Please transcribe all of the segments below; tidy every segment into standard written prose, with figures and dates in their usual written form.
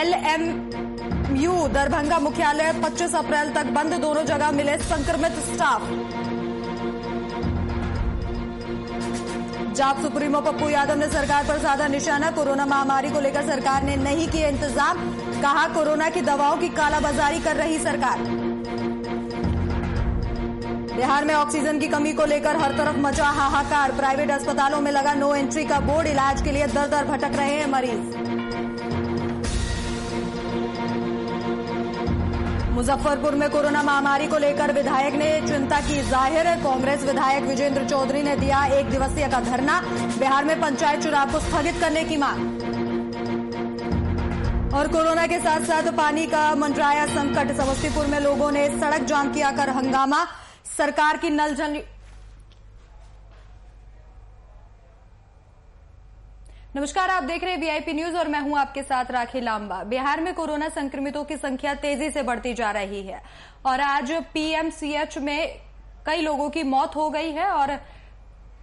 LMU Darbhanga मुख्यालय 25 अप्रैल तक बंद, दोनों जगह मिले संक्रमित स्टाफ। जाप सुप्रीमो पप्पू यादव ने सरकार पर साधा निशाना, कोरोना महामारी को लेकर सरकार ने नहीं किए इंतजाम, कहा कोरोना की दवाओं की कालाबाजारी कर रही सरकार। बिहार में ऑक्सीजन की कमी को लेकर हर तरफ मचा हाहाकार, प्राइवेट अस्पतालों में लगा नो एंट्री का बोर्ड, इलाज के लिए दर दर भटक रहे हैं मरीज। मुजफ्फरपुर में कोरोना महामारी को लेकर विधायक ने चिंता की जाहिर, कांग्रेस विधायक विजेंद्र चौधरी ने दिया 1 दिवसीय का धरना, बिहार में पंचायत चुनाव को स्थगित करने की मांग। और कोरोना के साथ साथ पानी का मंडराया संकट, समस्तीपुर में लोगों ने सड़क जाम किया कर हंगामा, सरकार की नल जल। नमस्कार, आप देख रहे हैं वीआईपी न्यूज और मैं हूं आपके साथ राखी लांबा। बिहार में कोरोना संक्रमितों की संख्या तेजी से बढ़ती जा रही है और आज पीएमसीएच में कई लोगों की मौत हो गई है और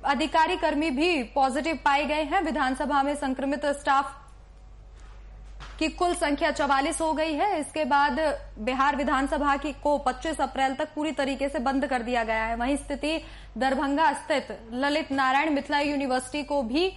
अधिकारी कर्मी भी पॉजिटिव पाए गए हैं। विधानसभा में संक्रमित स्टाफ की कुल संख्या 44 हो गई है। इसके बाद बिहार विधानसभा को 25 अप्रैल तक पूरी तरीके से बंद कर दिया गया है। वहीं स्थिति दरभंगा स्थित ललित नारायण मिथिला यूनिवर्सिटी को भी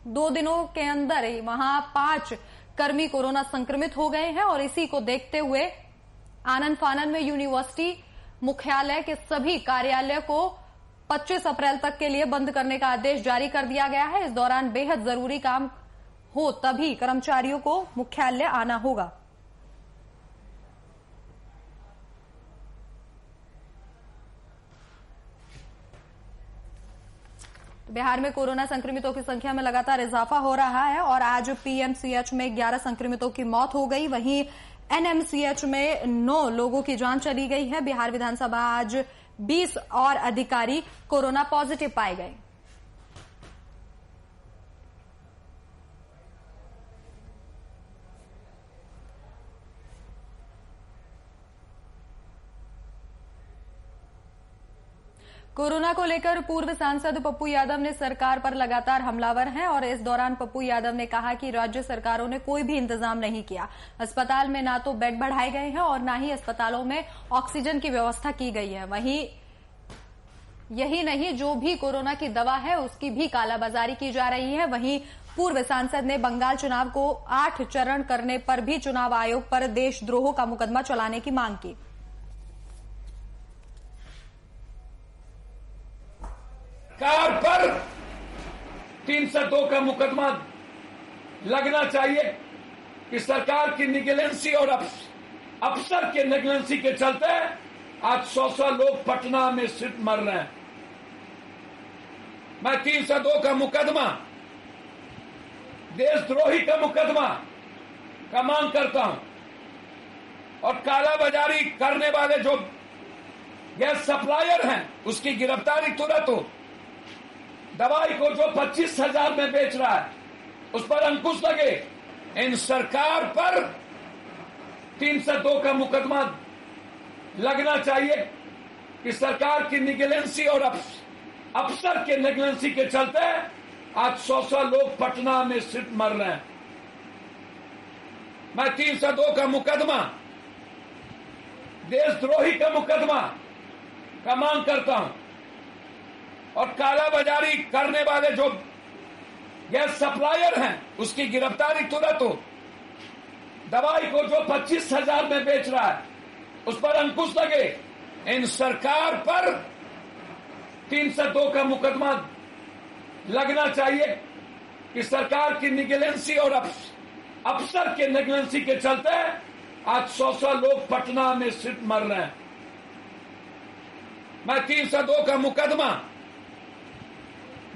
दो दिनों के अंदर ही वहां 5 कर्मी कोरोना संक्रमित हो गए हैं और इसी को देखते हुए आनन फानन में यूनिवर्सिटी मुख्यालय के सभी कार्यालय को 25 अप्रैल तक के लिए बंद करने का आदेश जारी कर दिया गया है। इस दौरान बेहद जरूरी काम हो तभी कर्मचारियों को मुख्यालय आना होगा। बिहार में कोरोना संक्रमितों की संख्या में लगातार इजाफा हो रहा है और आज पीएमसीएच में 11 संक्रमितों की मौत हो गई, वहीं एनएमसीएच में 9 लोगों की जान चली गई है। बिहार विधानसभा आज 20 और अधिकारी कोरोना पॉजिटिव पाए गए। कोरोना को लेकर पूर्व सांसद पप्पू यादव ने सरकार पर लगातार हमलावर हैं और इस दौरान पप्पू यादव ने कहा कि राज्य सरकारों ने कोई भी इंतजाम नहीं किया। अस्पताल में ना तो बेड बढ़ाए गए हैं और ना ही अस्पतालों में ऑक्सीजन की व्यवस्था की गई है। वहीं यही नहीं, जो भी कोरोना की दवा है उसकी भी कालाबाजारी की जा रही है। वहीं पूर्व सांसद ने बंगाल चुनाव को 8 चरण करने पर भी चुनाव आयोग पर देशद्रोह का मुकदमा चलाने की मांग की। सरकार पर 302 का मुकदमा लगना चाहिए कि सरकार की निगलेंसी और अफसर के नेगलेंसी के चलते आज 100 लोग पटना में सिर्फ मर रहे हैं। मैं 302 का मुकदमा, देशद्रोही का मुकदमा का मांग करता हूं और कालाबाजारी करने वाले जो गैस सप्लायर हैं उसकी गिरफ्तारी तुरंत हो। दवाई को जो 25,000 में बेच रहा है उस पर अंकुश लगे। इन सरकार पर 302 का मुकदमा लगना चाहिए कि सरकार की निगलेंसी और अफसर के नेगलेंसी के चलते आज 100 लोग पटना में सिर्फ मर रहे हैं। मैं 302 का मुकदमा, देशद्रोही का मुकदमा का मांग करता हूं और कालाबाजारी करने वाले जो गैस सप्लायर हैं उसकी गिरफ्तारी तुरंत हो। दवाई को जो 25,000 में बेच रहा है उस पर अंकुश लगे। इन सरकार पर 302 का मुकदमा लगना चाहिए कि सरकार की निगलेंसी और अफसर के नेगलेंसी के चलते आज 100 लोग पटना में सिर्फ मर रहे हैं। मैं 302 का मुकदमा,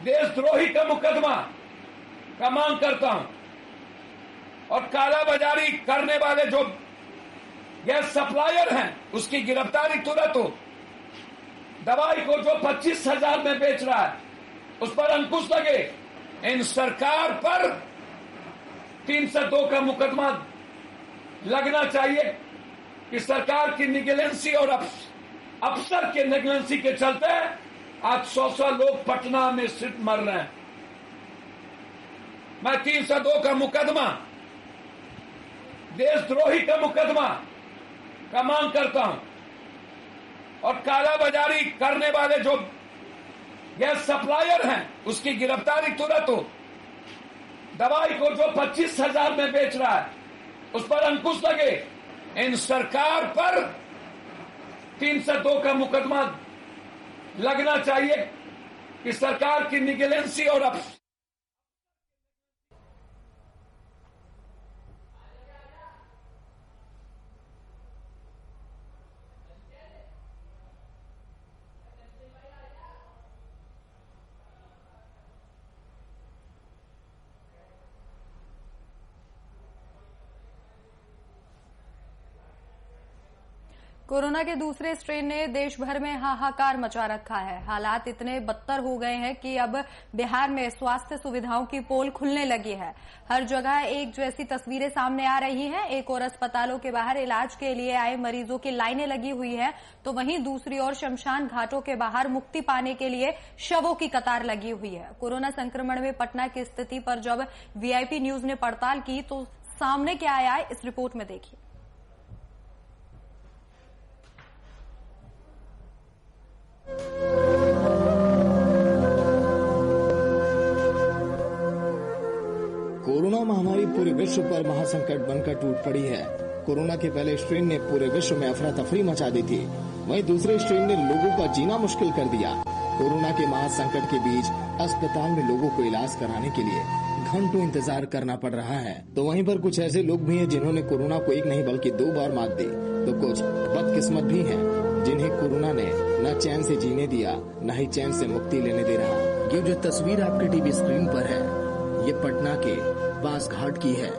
देशद्रोही का मुकदमा का मांग करता हूं और कालाबाजारी करने वाले जो गैस सप्लायर हैं उसकी गिरफ्तारी तुरंत हो। दवाई को जो 25,000 में बेच रहा है उस पर अंकुश लगे। इन सरकार पर 302 का मुकदमा लगना चाहिए कि सरकार की निगलेंसी और अफसर के निगलेंसी के चलते आज 100 लोग पटना में सिर्फ मर रहे हैं। मैं 302 का मुकदमा, देशद्रोही का मुकदमा का मांग करता हूं और कालाबाजारी करने वाले जो गैस सप्लायर हैं उसकी गिरफ्तारी तुरंत हो। दवाई को जो 25,000 में बेच रहा है उस पर अंकुश लगे। इन सरकार पर 302 का मुकदमा लगना चाहिए कि सरकार की निगलेंसी और कोरोना के दूसरे स्ट्रेन ने देश भर में हाहाकार मचा रखा है। हालात इतने बदतर हो गए हैं कि अब बिहार में स्वास्थ्य सुविधाओं की पोल खुलने लगी है। हर जगह एक जैसी तस्वीरें सामने आ रही हैं। एक और अस्पतालों के बाहर इलाज के लिए आए मरीजों की लाइनें लगी हुई हैं, तो वहीं दूसरी ओर शमशान घाटों के बाहर मुक्ति पाने के लिए शवों की कतार लगी हुई है। कोरोना संक्रमण में पटना की स्थिति पर जब वीआईपी न्यूज ने पड़ताल की तो सामने क्या आया है, इस रिपोर्ट में देखिए। कोरोना महामारी पूरे विश्व पर महासंकट बनकर टूट पड़ी है। कोरोना के पहले स्ट्रेन ने पूरे विश्व में अफरा तफरी मचा दी थी, वहीं दूसरे स्ट्रेन ने लोगों का जीना मुश्किल कर दिया। कोरोना के महासंकट के बीच अस्पताल में लोगों को इलाज कराने के लिए घंटों इंतजार करना पड़ रहा है, तो वहीं पर कुछ ऐसे लोग भी हैं जिन्होंने कोरोना को एक नहीं बल्कि 2 बार मात दी, तो कुछ बदकिस्मत भी हैं जिन्हें कोरोना ने न चैन से जीने दिया न ही चैन से मुक्ति लेने दे रहा। ये जो तस्वीर आपके टीवी स्क्रीन पर है, ये पटना के बांस घाट की है,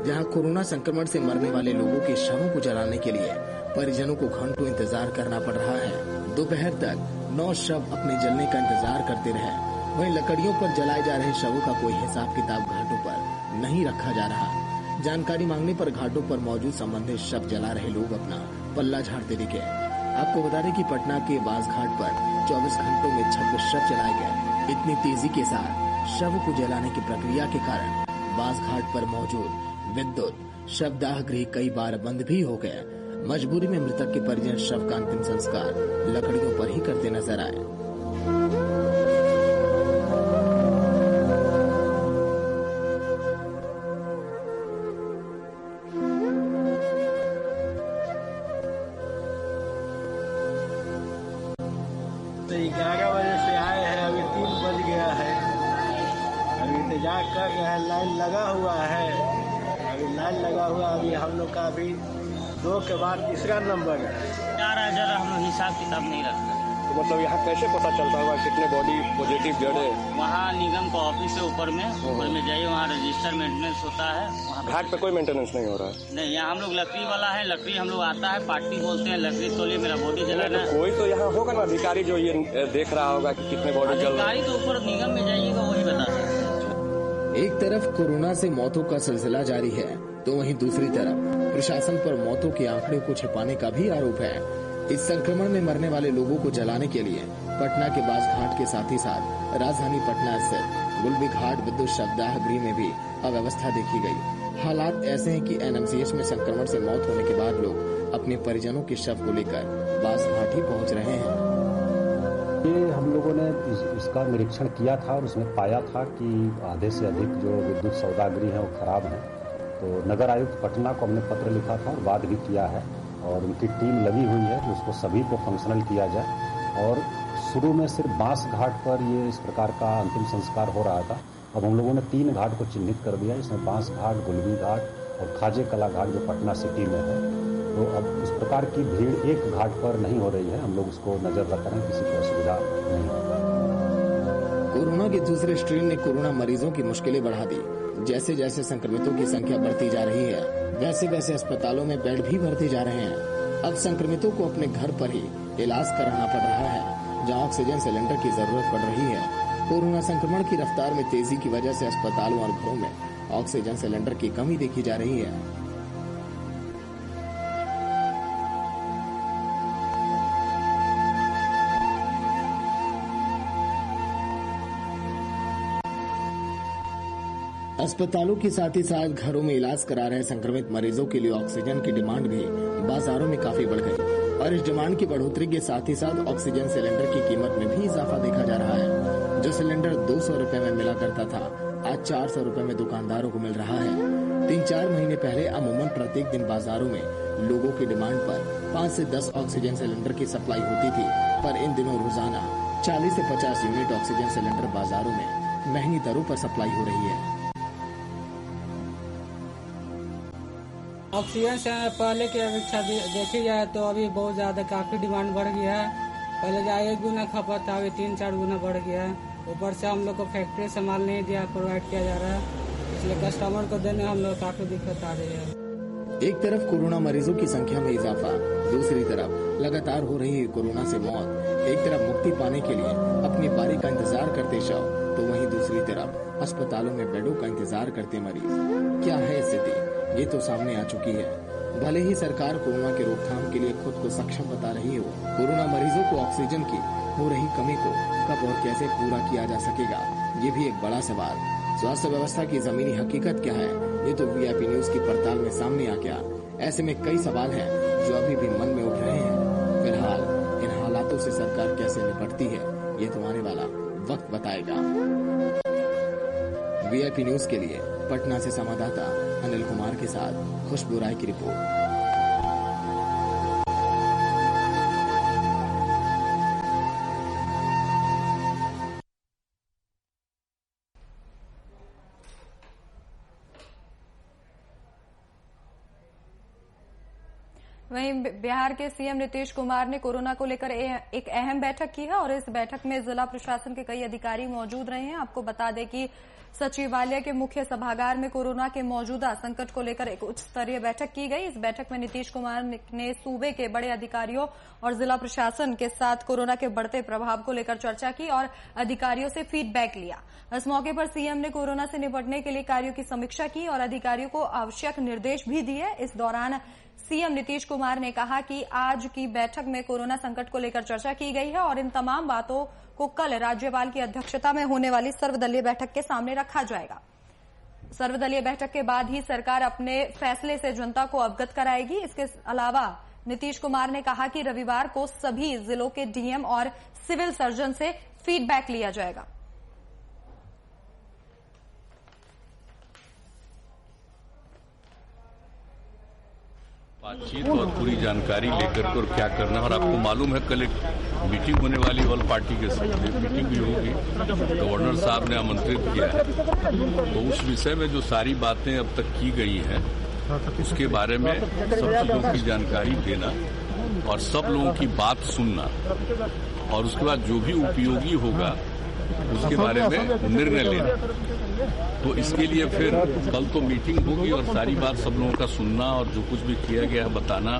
जहां कोरोना संक्रमण से मरने वाले लोगों के शवों को जलाने के लिए परिजनों को घंटों इंतजार करना पड़ रहा है। दोपहर तक 9 शव अपने जलने का इंतजार करते रहे। वहीं लकड़ियों पर जलाए जा रहे शवों का कोई हिसाब किताब घाटों पर नहीं रखा जा रहा। जानकारी मांगने पर घाटों पर मौजूद संबंधित शव जला रहे लोग अपना पल्ला झाड़ते दिखे। आपको बता दें कि पटना के बांस घाट पर 24 घंटों में 26 शव जलाए गए। इतनी तेजी के साथ शव को जलाने की प्रक्रिया के कारण बांस घाट पर मौजूद विद्युत शवदाह गृह कई बार बंद भी हो गए। मजबूरी में मृतक के परिजन शव का अंतिम संस्कार लकड़ियों पर ही करते नजर आए। तो 11 बजे से आए हैं, अभी 3 बज गया है। अभी इंतजार कर रहे हैं, लाइन लगा हुआ है। अभी लाइन लगा हुआ, अभी हम लोग का अभी 2 के बाद तीसरा नंबर है। 4,000 हम लोग हिसाब किताब नहीं रखते। तो मतलब यहाँ कैसे पता चलता होगा कितने बॉडी पॉजिटिव ब्लड है? वहाँ निगम का ऑफिस है, ऊपर में जाइए, वहाँ रजिस्टर मेंटेनेंस होता है। घाट पे कोई मेंटेनेंस नहीं हो रहा है? नहीं, यहाँ हम लोग लकड़ी वाला है, लकड़ी हम लोग आता है, पार्टी बोलते हैं, लकड़ी तोलिए मेरा बॉडी जलाना। तो कोई तो यहाँ होगा ना अधिकारी जो ये देख रहा होगा कि कितने बॉडी जल रहा है। अधिकारी तो ऊपर निगम में जाइएगा, वही बता सकते हैं। एक तरफ कोरोना से मौतों का सिलसिला जारी है, तो वहीं दूसरी तरफ प्रशासन पर मौतों के आंकड़े को छिपाने का भी आरोप है। इस संक्रमण में मरने वाले लोगों को जलाने के लिए पटना के बांस घाट के साथ ही साथ राजधानी पटना स्थित गुलबी घाट विद्युत शवदाह गृह में भी अव्यवस्था देखी गई। हालात ऐसे हैं कि एनएमसीएच में संक्रमण से मौत होने के बाद लोग अपने परिजनों के शव को लेकर बांस घाट ही पहुंच रहे हैं। ये हम लोगों ने इसका निरीक्षण किया था और उसमें पाया था कि आधे से अधिक जो विद्युत सौदागृह है वो खराब है। तो नगर आयुक्त पटना को हमने पत्र लिखा था और बात भी किया है, और उनकी टीम लगी हुई है कि उसको सभी को फंक्शनल किया जाए। और शुरू में सिर्फ बांस घाट पर ये इस प्रकार का अंतिम संस्कार हो रहा था। अब हम लोगों ने 3 घाट को चिन्हित कर दिया, इसमें बांस घाट, गुलबी घाट और खाजे कला घाट जो पटना सिटी में है। तो अब इस प्रकार की भीड़ एक घाट पर नहीं हो रही है। हम लोग उसको नजर रख रहे हैं, किसी को असुविधा नहीं हो। कोरोना के दूसरे स्ट्रेन ने कोरोना मरीजों की मुश्किलें बढ़ा दी। जैसे जैसे संक्रमितों की संख्या बढ़ती जा रही है, वैसे वैसे अस्पतालों में बेड भी भरते जा रहे हैं। अब संक्रमितों को अपने घर पर ही इलाज कराना पड़ रहा है, जहां ऑक्सीजन सिलेंडर की जरूरत पड़ रही है। कोरोना संक्रमण की रफ्तार में तेजी की वजह से अस्पतालों और घरों में ऑक्सीजन सिलेंडर की कमी देखी जा रही है। अस्पतालों के साथ ही साथ घरों में इलाज करा रहे संक्रमित मरीजों के लिए ऑक्सीजन की डिमांड भी बाजारों में काफी बढ़ गई और इस डिमांड की बढ़ोतरी के साथ ही साथ ऑक्सीजन सिलेंडर की कीमत में भी इजाफा देखा जा रहा है। जो सिलेंडर 200 रुपए में मिला करता था, आज 400 रुपए में दुकानदारों को मिल रहा है। 3-4 महीने पहले अमूमन प्रत्येक दिन बाजारों में लोगों की डिमांड पर 5 से 10 ऑक्सीजन सिलेंडर की सप्लाई होती थी, पर इन दिनों रोजाना 40 से 50 यूनिट ऑक्सीजन सिलेंडर बाजारों में महंगी दरों पर सप्लाई हो रही है। ऑक्सीजन से पहले की अपेक्षा देखी जाए तो अभी बहुत ज्यादा काफी डिमांड बढ़ गया है। पहले 1 गुना खपत था, अभी 3-4 गुना बढ़ गया है। ऊपर से हम लोग को फैक्ट्री से माल नहीं प्रोवाइड किया जा रहा है, इसलिए कस्टमर को देने हम लोग काफी दिक्कत आ रही है। एक तरफ कोरोना मरीजों की संख्या में इजाफा, दूसरी तरफ लगातार हो रही कोरोना से मौत। एक तरफ मुक्ति पाने के लिए अपनी बारी का इंतजार करते शव, तो वहीं दूसरी तरफ अस्पतालों में बेडों का इंतजार करते मरीज। क्या है स्थिति, ये तो सामने आ चुकी है। भले ही सरकार कोरोना के रोकथाम के लिए खुद को सक्षम बता रही हो, कोरोना मरीजों को ऑक्सीजन की हो रही कमी को कब और कैसे पूरा किया जा सकेगा, ये भी एक बड़ा सवाल। स्वास्थ्य व्यवस्था की जमीनी हकीकत क्या है, ये तो वीआईपी न्यूज की पड़ताल में सामने आ गया। ऐसे में कई सवाल हैं जो अभी भी मन में उठ रहे हैं। फिलहाल इन हालातों से सरकार कैसे निपटती है, ये तो आने वाला वक्त बताएगा। वीआईपी न्यूज के लिए पटना से संवाददाता अनिल कुमार के साथ खुशबू राय की रिपोर्ट। वहीं बिहार के सीएम नीतीश कुमार ने कोरोना को लेकर एक अहम बैठक की है और इस बैठक में जिला प्रशासन के कई अधिकारी मौजूद रहे हैं। आपको बता दें कि सचिवालय के मुख्य सभागार में कोरोना के मौजूदा संकट को लेकर एक उच्च स्तरीय बैठक की गई। इस बैठक में नीतीश कुमार ने सूबे के बड़े अधिकारियों और जिला प्रशासन के साथ कोरोना के बढ़ते प्रभाव को लेकर चर्चा की और अधिकारियों से फीडबैक लिया। इस मौके पर सीएम ने कोरोना से निपटने के लिए कार्यों की समीक्षा की और अधिकारियों को आवश्यक निर्देश भी दिए। इस दौरान सीएम नीतीश कुमार ने कहा कि आज की बैठक में कोरोना संकट को लेकर चर्चा की गई है और इन तमाम बातों को कल राज्यपाल की अध्यक्षता में होने वाली सर्वदलीय बैठक के सामने रखा जाएगा। सर्वदलीय बैठक के बाद ही सरकार अपने फैसले से जनता को अवगत कराएगी। इसके अलावा नीतीश कुमार ने कहा कि रविवार को सभी जिलों के डीएम और सिविल सर्जन से फीडबैक लिया जाएगा। बातचीत और पूरी जानकारी लेकर के और क्या करना, और आपको मालूम है कल एक मीटिंग होने वाली ऑल पार्टी के साथ मीटिंग भी होगी, गवर्नर साहब ने आमंत्रित किया है। तो उस विषय में जो सारी बातें अब तक की गई हैं उसके बारे में सब चीजों की जानकारी देना और सब लोगों की बात सुनना और उसके बाद जो भी उपयोगी होगा उसके बारे में निर्णय लेना। तो इसके लिए फिर कल तो मीटिंग होगी और सारी बात सब लोगों का सुनना और जो कुछ भी किया गया है बताना,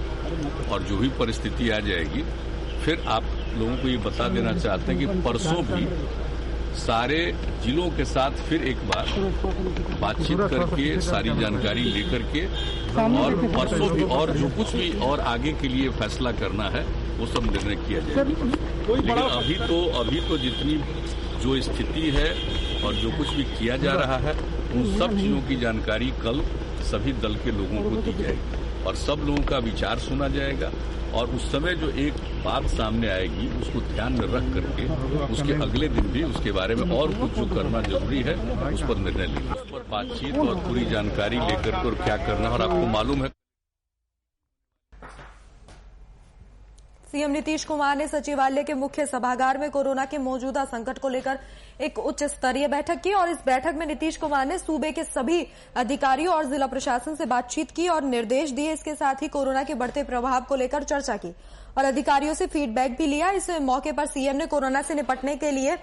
और जो भी परिस्थिति आ जाएगी फिर आप लोगों को ये बता देना चाहते हैं कि परसों भी सारे जिलों के साथ फिर एक बार बातचीत करके सारी जानकारी लेकर के और परसों भी और जो कुछ भी और आगे के लिए फैसला करना है वो सब निर्णय किया जाएगा। लेकिन अभी तो जितनी जो स्थिति है और जो कुछ भी किया जा रहा है उन सब चीजों की जानकारी कल सभी दल के लोगों को दी जाएगी और सब लोगों का विचार सुना जाएगा और उस समय जो एक बात सामने आएगी उसको ध्यान में रख करके उसके अगले दिन भी उसके बारे में और कुछ जो करना जरूरी है उस पर निर्णय लेंगे। उस पर बातचीत और पूरी जानकारी लेकर के और क्या करना, और आपको मालूम है सीएम नीतीश कुमार ने सचिवालय के मुख्य सभागार में कोरोना के मौजूदा संकट को लेकर एक उच्च स्तरीय बैठक की और इस बैठक में नीतीश कुमार ने सूबे के सभी अधिकारियों और जिला प्रशासन से बातचीत की और निर्देश दिए। इसके साथ ही कोरोना के बढ़ते प्रभाव को लेकर चर्चा की और अधिकारियों से फीडबैक भी लिया। इस मौके पर सीएम ने कोरोना से निपटने के लिए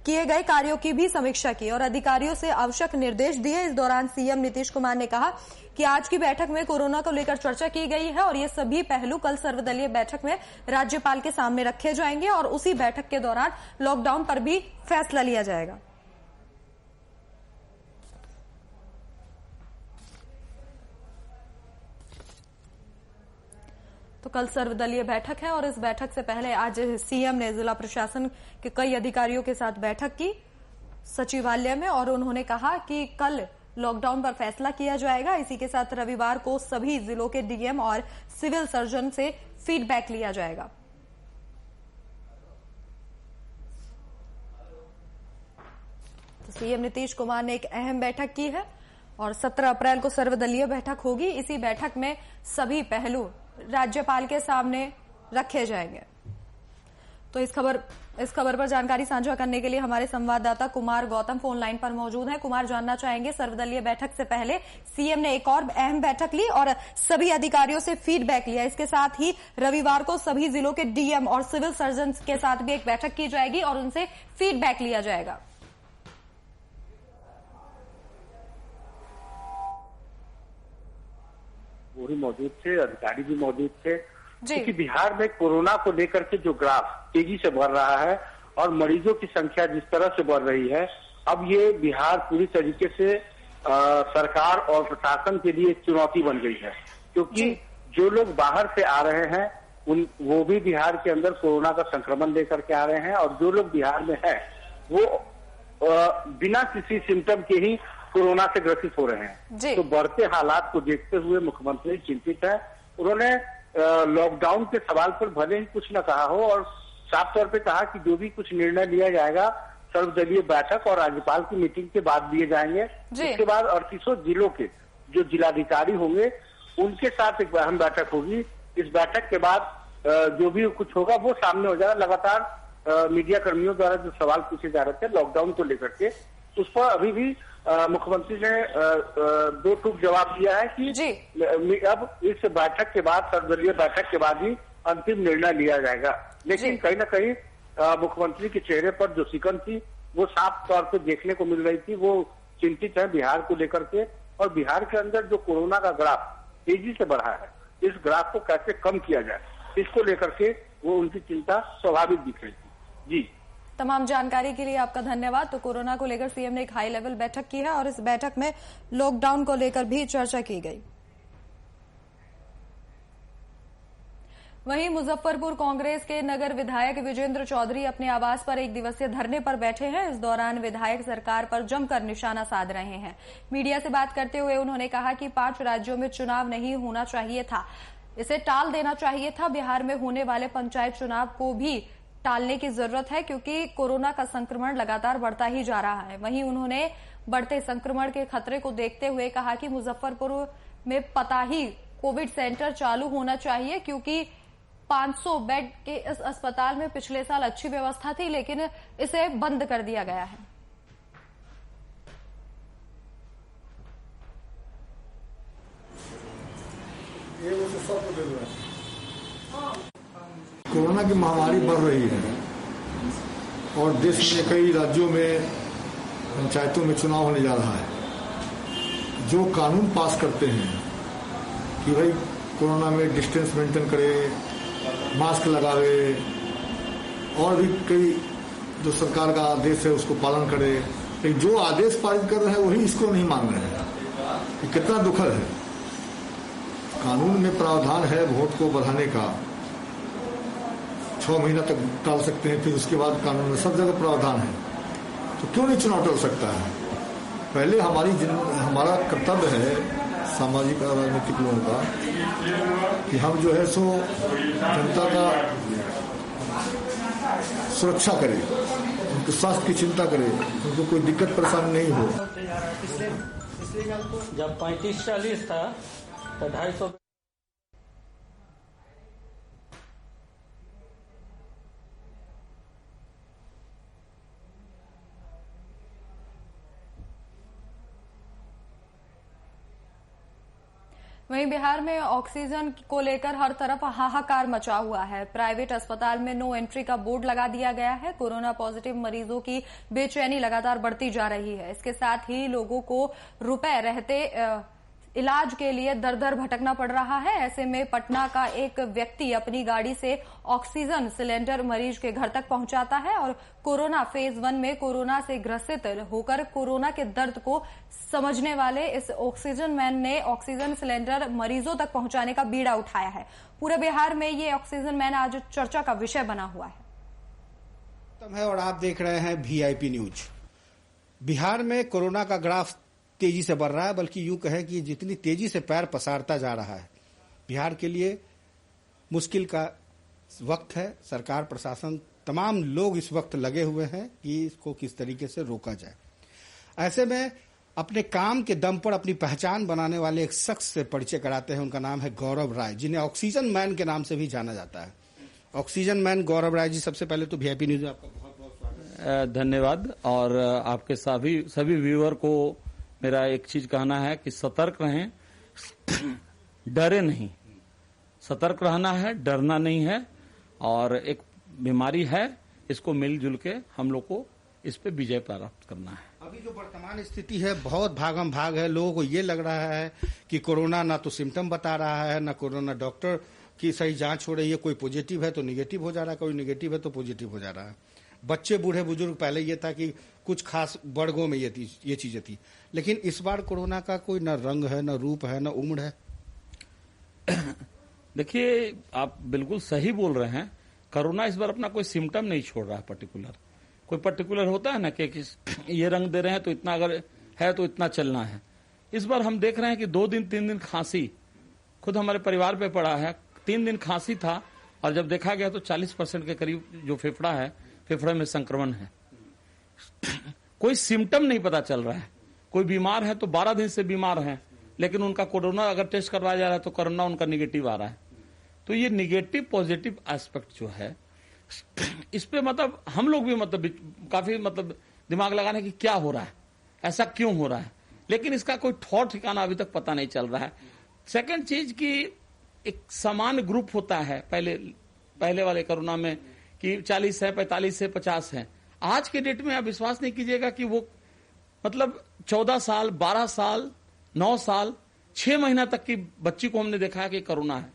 किए गए कार्यों की भी समीक्षा की और अधिकारियों से आवश्यक निर्देश दिए। इस दौरान सीएम नीतीश कुमार ने कहा कि आज की बैठक में कोरोना को लेकर चर्चा की गई है और ये सभी पहलू कल सर्वदलीय बैठक में राज्यपाल के सामने रखे जाएंगे और उसी बैठक के दौरान लॉकडाउन पर भी फैसला लिया जाएगा। तो कल सर्वदलीय बैठक है और इस बैठक से पहले आज सीएम ने जिला प्रशासन के कई अधिकारियों के साथ बैठक की सचिवालय में और उन्होंने कहा कि कल लॉकडाउन पर फैसला किया जाएगा। इसी के साथ रविवार को सभी जिलों के डीएम और सिविल सर्जन से फीडबैक लिया जाएगा। तो सीएम नीतीश कुमार ने एक अहम बैठक की है और 17 अप्रैल को सर्वदलीय बैठक होगी। इसी बैठक में सभी पहलू राज्यपाल के सामने रखे जाएंगे। तो इस खबर पर जानकारी साझा करने के लिए हमारे संवाददाता कुमार गौतम फोन लाइन पर मौजूद हैं। कुमार, जानना चाहेंगे, सर्वदलीय बैठक से पहले सीएम ने एक और अहम बैठक ली और सभी अधिकारियों से फीडबैक लिया। इसके साथ ही रविवार को सभी जिलों के डीएम और सिविल सर्जन के साथ भी एक बैठक की जाएगी और उनसे फीडबैक लिया जाएगा। वो भी मौजूद थे, अधिकारी भी मौजूद थे, क्योंकि बिहार में कोरोना को लेकर के जो ग्राफ तेजी से बढ़ रहा है और मरीजों की संख्या जिस तरह से बढ़ रही है, अब ये बिहार पूरी तरीके से सरकार और प्रशासन के लिए एक चुनौती बन गई है, क्योंकि जो लोग बाहर से आ रहे हैं वो भी बिहार के अंदर कोरोना का संक्रमण लेकर के आ रहे हैं और जो लोग बिहार में हैं वो बिना किसी सिम्टम के ही कोरोना से ग्रसित हो रहे हैं। तो बढ़ते हालात को देखते हुए मुख्यमंत्री चिंतित है। उन्होंने लॉकडाउन के सवाल पर भले ही कुछ न कहा हो और साफ तौर पे कहा कि जो भी कुछ निर्णय लिया जाएगा सर्वदलीय बैठक और राज्यपाल की मीटिंग के बाद लिए जाएंगे। इसके बाद 38 जिलों के जो जिलाधिकारी होंगे उनके साथ एक अहम बैठक होगी। इस बैठक के बाद जो भी कुछ होगा वो सामने हो जाएगा। लगातार मीडिया कर्मियों द्वारा जो सवाल पूछे जा रहे थे लॉकडाउन को लेकर के, उस पर अभी भी मुख्यमंत्री ने दो टूक जवाब दिया है कि अब इस बैठक के बाद सर्वदलीय बैठक के बाद ही अंतिम निर्णय लिया जाएगा। लेकिन कहीं न कहीं मुख्यमंत्री के चेहरे पर जो सिकन थी वो साफ तौर पे देखने को मिल रही थी। वो चिंतित है बिहार को लेकर के और बिहार के अंदर जो कोरोना का ग्राफ तेजी से बढ़ा है, इस ग्राफ को कैसे कम किया जाए, इसको लेकर के वो उनकी चिंता स्वाभाविक दिख रही थी। जी, तमाम जानकारी के लिए आपका धन्यवाद। तो कोरोना को लेकर सीएम ने एक हाई लेवल बैठक की है और इस बैठक में लॉकडाउन को लेकर भी चर्चा की गई। वहीं मुजफ्फरपुर कांग्रेस के नगर विधायक विजेंद्र चौधरी अपने आवास पर एक दिवसीय धरने पर बैठे हैं। इस दौरान विधायक सरकार पर जमकर निशाना साध रहे हैं। मीडिया से बात करते हुए उन्होंने कहा कि 5 राज्यों में चुनाव नहीं होना चाहिए था, इसे टाल देना चाहिए था। बिहार में होने वाले पंचायत चुनाव को भी टालने की जरूरत है क्योंकि कोरोना का संक्रमण लगातार बढ़ता ही जा रहा है। वहीं उन्होंने बढ़ते संक्रमण के खतरे को देखते हुए कहा कि मुजफ्फरपुर में पता ही कोविड सेंटर चालू होना चाहिए क्योंकि 500 बेड के इस अस्पताल में पिछले साल अच्छी व्यवस्था थी लेकिन इसे बंद कर दिया गया है। कोरोना की महामारी बढ़ रही है और देश में कई राज्यों में पंचायतों में चुनाव होने जा रहा है। जो कानून पास करते हैं कि भाई कोरोना में डिस्टेंस मेंटेन करे, मास्क लगावे और भी कई जो सरकार का आदेश है उसको पालन करे, लेकिन जो आदेश पारित कर रहे हैं वही इसको नहीं मान रहे हैं। ये कितना दुखद है। कानून में प्रावधान है वोट को बढ़ाने का, 6 महीना तक टाल सकते हैं, फिर उसके बाद कानून में सब जगह प्रावधान है, तो क्यों नहीं चुनाव टल सकता है। पहले हमारा कर्तव्य है सामाजिक और राजनीतिक लोगों का कि हम जो है सो जनता का सुरक्षा करें, उनके स्वास्थ्य की चिंता करें, उनको कोई दिक्कत परेशानी नहीं हो। जब 35-40 था तो 250 वहीं बिहार में ऑक्सीजन को लेकर हर तरफ हाहाकार मचा हुआ है। प्राइवेट अस्पताल में नो एंट्री का बोर्ड लगा दिया गया है। कोरोना पॉजिटिव मरीजों की बेचैनी लगातार बढ़ती जा रही है। इसके साथ ही लोगों को रुपए रहते इलाज के लिए दर दर भटकना पड़ रहा है। ऐसे में पटना का एक व्यक्ति अपनी गाड़ी से ऑक्सीजन सिलेंडर मरीज के घर तक पहुंचाता है और कोरोना फेज 1 में कोरोना से ग्रसित होकर कोरोना के दर्द को समझने वाले इस ऑक्सीजन मैन ने ऑक्सीजन सिलेंडर मरीजों तक पहुंचाने का बीड़ा उठाया है। पूरे बिहार में ये ऑक्सीजन मैन आज चर्चा का विषय बना हुआ है। और आप देख रहे हैं VIP न्यूज। बिहार में कोरोना का ग्राफ तेजी से बढ़ रहा है, बल्कि यूं कहें कि जितनी तेजी से पैर पसारता जा रहा है, बिहार के लिए मुश्किल का वक्त है। सरकार, प्रशासन, तमाम लोग इस वक्त लगे हुए हैं कि इसको किस तरीके से रोका जाए। ऐसे में अपने काम के दम पर अपनी पहचान बनाने वाले एक शख्स से परिचय कराते हैं। उनका नाम है गौरव राय, जिन्हें ऑक्सीजन मैन के नाम से भी जाना जाता है। ऑक्सीजन मैन गौरव राय जी, सबसे पहले तो VIP न्यूज में आपका बहुत बहुत स्वागत। धन्यवाद। और आपके सभी व्यूअर को मेरा एक चीज कहना है कि सतर्क रहें, डरे नहीं। सतर्क रहना है, डरना नहीं है। और एक बीमारी है, इसको मिलजुल के हम लोग को इस पे विजय प्राप्त करना है। अभी जो वर्तमान स्थिति है, बहुत भागम भाग है। लोगों को ये लग रहा है कि कोरोना ना तो सिम्टम बता रहा है, ना कोरोना डॉक्टर की सही जांच हो रही है। कोई पॉजिटिव है तो निगेटिव हो जा रहा है, कोई निगेटिव है तो पॉजिटिव हो जा रहा है। बच्चे, बूढ़े, बुजुर्ग, पहले ये था कि कुछ खास वर्गों में ये चीजें थी, लेकिन इस बार कोरोना का कोई न रंग है, न रूप है, न उम्र है। देखिए, आप बिल्कुल सही बोल रहे हैं। कोरोना इस बार अपना कोई सिम्टम नहीं छोड़ रहा है पर्टिकुलर। कोई पर्टिकुलर होता है ना कि ये रंग दे रहे हैं तो इतना, अगर है तो इतना चलना है। इस बार हम देख रहे हैं कि 2 दिन 3 दिन खांसी खुद हमारे परिवार पे पड़ा है। 3 दिन खांसी था और जब देखा गया तो 40% के करीब जो फेफड़ा है, फेफड़े में संक्रमण है। कोई सिम्टम नहीं पता चल रहा है। कोई बीमार है तो 12 दिन से बीमार है, लेकिन उनका कोरोना अगर टेस्ट करवाया जा रहा है तो कोरोना उनका निगेटिव आ रहा है। तो ये निगेटिव पॉजिटिव एस्पेक्ट जो है, इस पे मतलब हम लोग भी काफी दिमाग लगाने की क्या हो रहा है, ऐसा क्यों हो रहा है, लेकिन इसका कोई ठौर ठिकाना अभी तक पता नहीं चल रहा है। सेकंड चीज की एक समान ग्रुप होता है पहले वाले कोरोना में कि 40 है, 45 है, 50 है। आज के डेट में आप विश्वास नहीं कीजिएगा कि वो 14 साल, 12 साल, 9 साल, 6 महीना तक की बच्ची को हमने देखा है कि कोरोना है।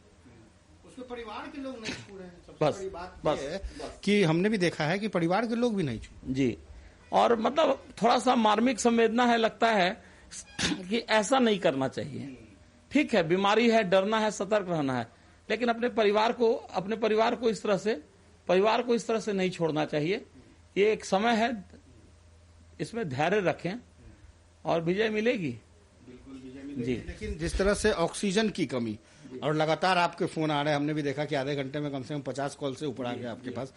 उसके परिवार के लोग नहीं छू रहे हैं। सबसे बड़ी बात है कि हमने भी देखा है कि परिवार के लोग भी नहीं छू जी। और थोड़ा सा मार्मिक संवेदना है, लगता है कि ऐसा नहीं करना चाहिए। ठीक है, बीमारी है, डरना है, सतर्क रहना है, लेकिन अपने परिवार को इस तरह से नहीं छोड़ना चाहिए। ये एक समय है, इसमें धैर्य रखें और विजय मिलेगी। बिल्कुल विजय मिलेगी जी। लेकिन जिस तरह से ऑक्सीजन की कमी और लगातार आपके फोन आ रहे हैं, हमने भी देखा कि आधे घंटे में कम से कम 50 कॉल से ऊपर आ गया आपके पास।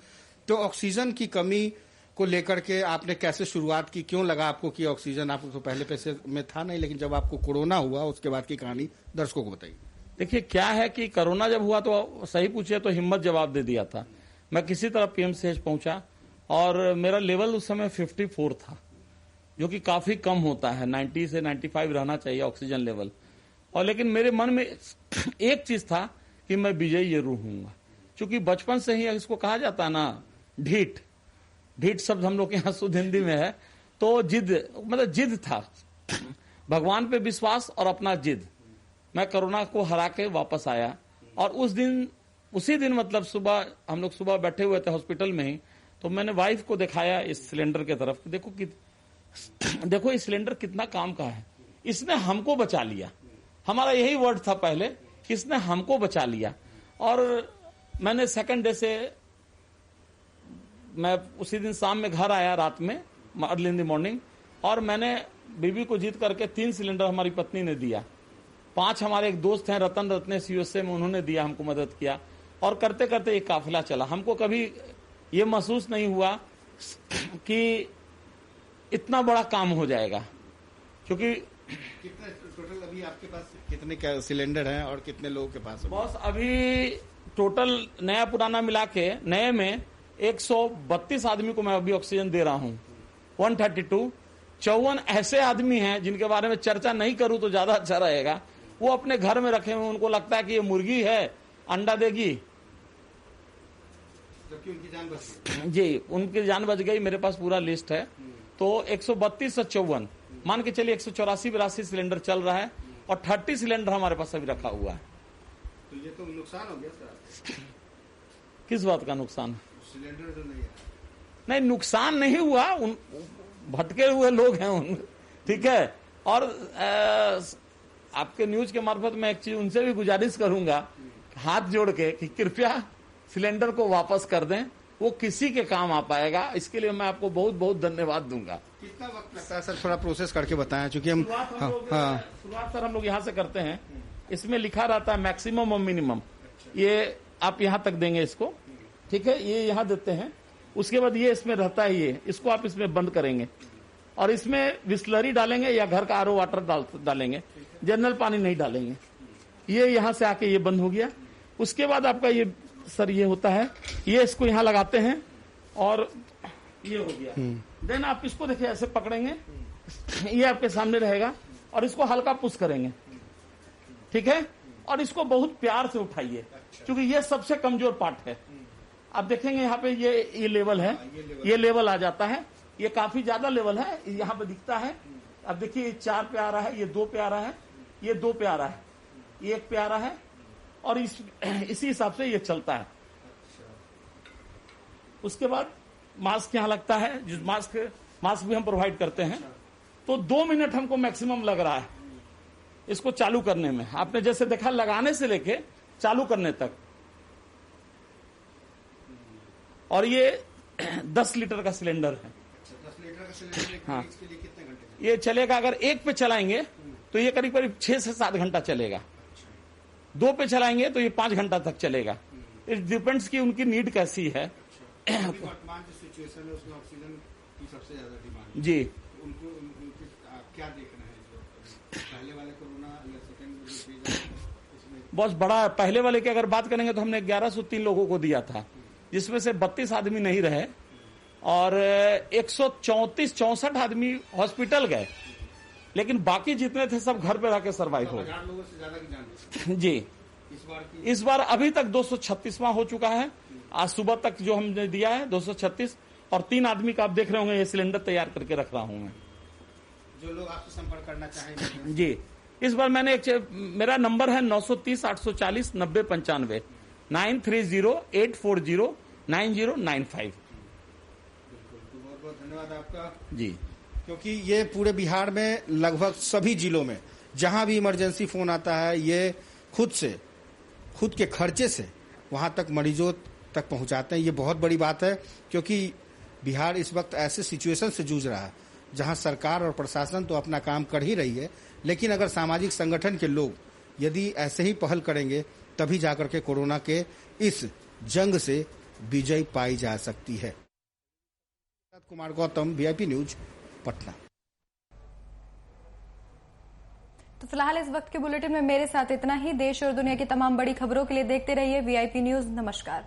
तो ऑक्सीजन की कमी को लेकर के आपने कैसे शुरुआत की? क्यों लगा आपको कि ऑक्सीजन, आपको तो पहले पैसे में था नहीं, लेकिन जब आपको कोरोना हुआ उसके बाद की कहानी दर्शकों को बताइए। देखिए, क्या है कि कोरोना जब हुआ तो सही पूछिए तो हिम्मत जवाब दे दिया था। मैं किसी तरह PMCH पहुंचा और मेरा लेवल उस समय 54 था, जो कि काफी कम होता है। 90 से 95 रहना चाहिए ऑक्सीजन लेवल। और लेकिन मेरे मन में एक चीज था कि मैं विजयी जरूर हूंगा, क्योंकि बचपन से ही इसको कहा जाता है ना, ढीठ शब्द हम लोग के यहाँ शुद्ध हिंदी में है। तो जिद था, भगवान पे विश्वास और अपना जिद। मैं कोरोना को हरा के वापस आया और उसी दिन सुबह हम लोग बैठे हुए थे हॉस्पिटल में ही, तो मैंने वाइफ को दिखाया इस सिलेंडर के तरफ। देखो इस सिलेंडर कितना काम का है, इसने हमको बचा लिया। हमारा यही वर्ड था पहले, इसने हमको बचा लिया। और मैंने सेकंड डे से, मैं उसी दिन शाम में घर आया, रात में अर्ली इन द मॉर्निंग, और मैंने बीबी को जीत करके 3 सिलेंडर हमारी पत्नी ने दिया। 5 हमारे एक दोस्त हैं रतन रत्नेश USA में, उन्होंने दिया, हमको मदद किया। और करते करते एक काफिला चला। हमको कभी ये महसूस नहीं हुआ कि इतना बड़ा काम हो जाएगा, क्योंकि कितने टोटल अभी आपके पास कितने सिलेंडर हैं और कितने लोगों के पास? बॉस, अभी टोटल नया पुराना मिला के नए में 132 आदमी को मैं अभी ऑक्सीजन दे रहा हूं। 132 54 ऐसे आदमी हैं जिनके बारे में चर्चा नहीं करूं तो ज्यादा अच्छा रहेगा। वो अपने घर में रखे हुए, उनको लगता है कि ये मुर्गी है, अंडा देगी, जबकि उनकी जान बच गई। जी, उनकी जान बच गई। मेरे पास पूरा लिस्ट है। तो 132 से 54, मान के चलिए 184-82 सिलेंडर चल रहा है। और 30 सिलेंडर हमारे पास अभी रखा हुआ है। तो ये तो नुकसान हो गया सर। किस बात का नुकसान? सिलेंडर जो नहीं है। नहीं, नुकसान नहीं हुआ, उन भटके हुए लोग हैं उन, ठीक है। और आपके न्यूज के मार्फत मैं एक चीज उनसे भी गुजारिश करूंगा, हाथ जोड़ के, कि कृपया सिलेंडर को वापस कर दें, वो किसी के काम आ पाएगा। इसके लिए मैं आपको बहुत बहुत धन्यवाद दूंगा। कितना वक्त लगता है सर, थोड़ा प्रोसेस करके बताएं, क्योंकि हम शुरुआत सर हम लोग यहाँ से करते हैं। इसमें लिखा रहता है मैक्सिमम और मिनिमम, ये आप यहाँ तक देंगे इसको, ठीक है, ये यहाँ देते हैं। उसके बाद ये इसमें रहता है, ये इसको आप इसमें बंद करेंगे और इसमें बिस्लरी डालेंगे या घर का आरओ वाटर डालेंगे, जनरल पानी नहीं डालेंगे। ये यहाँ से आके ये बंद हो गया। उसके बाद आपका ये सर ये होता है, ये इसको यहाँ लगाते हैं और ये हो गया। देन आप इसको देखिए ऐसे पकड़ेंगे, ये आपके सामने रहेगा और इसको हल्का पुश करेंगे, ठीक है, और इसको बहुत प्यार से उठाइए, क्योंकि ये सबसे कमजोर पार्ट है। आप देखेंगे यहाँ पे ये लेवल है, ये लेवल आ जाता है, ये काफी ज्यादा लेवल है, यहाँ पे दिखता है। अब देखिए ये 4 पे आ रहा है, ये 2 पे आ रहा है, ये 2 पे आ रहा है, ये 1 पे आ रहा है, और इसी हिसाब से ये चलता है। उसके बाद मास्क यहाँ लगता है, जिस मास्क भी हम प्रोवाइड करते हैं। तो 2 मिनट हमको मैक्सिमम लग रहा है इसको चालू करने में। आपने जैसे देखा, लगाने से लेके चालू करने तक। और ये 10 लीटर का सिलेंडर है। 10 लीटर का सिलेंडर, हाँ, इसके लिए कितने घंटे? ये चलेगा, अगर 1 पे चलाएंगे तो ये करीब करीब 6 से 7 घंटा चलेगा। 2 पे चलाएंगे तो ये 5 घंटा तक चलेगा। इट डिपेंड्स कि उनकी नीड कैसी है। वर्तमान जो सिचुएशन है उसमें ऑक्सीजन की सबसे ज्यादा डिमांड जी। उनको क्या देखना है, जो पहले वाले कोरोना या सेकेंड इसमें बहुत बड़ा, पहले वाले की अगर बात करेंगे तो हमने 1103 लोगों को दिया था, जिसमें से 32 आदमी नहीं रहे और 134-64 आदमी हॉस्पिटल गए, लेकिन बाकी जितने थे सब घर पे रह के सर्वाइव हो गए। लोगों से ज्यादा की जान जी। इस बार अभी तक 236वां हो चुका है। आज सुबह तक जो हमने दिया है 236, और 3 आदमी का आप देख रहे होंगे ये सिलेंडर तैयार करके रख रहा हूं मैं। जो लोग आपसे संपर्क करना चाहेंगे जी, इस बार मैंने मेरा नंबर है 930-840-9095, 9308409095। बहुत बहुत धन्यवाद आपका जी। क्योंकि ये पूरे बिहार में लगभग सभी जिलों में जहां भी इमरजेंसी फोन आता है, ये खुद के खर्चे से वहां तक मरीजों तक पहुंचाते हैं। ये बहुत बड़ी बात है, क्योंकि बिहार इस वक्त ऐसे सिचुएशन से जूझ रहा है जहां सरकार और प्रशासन तो अपना काम कर ही रही है, लेकिन अगर सामाजिक संगठन के लोग यदि ऐसे ही पहल करेंगे तभी जाकर के कोरोना के इस जंग से विजय पाई जा सकती है। Kumar Gautam, VIP news, Patna. तो फिलहाल इस वक्त के बुलेटिन में मेरे साथ इतना ही। देश और दुनिया की तमाम बड़ी खबरों के लिए देखते रहिए वीआईपी न्यूज। नमस्कार।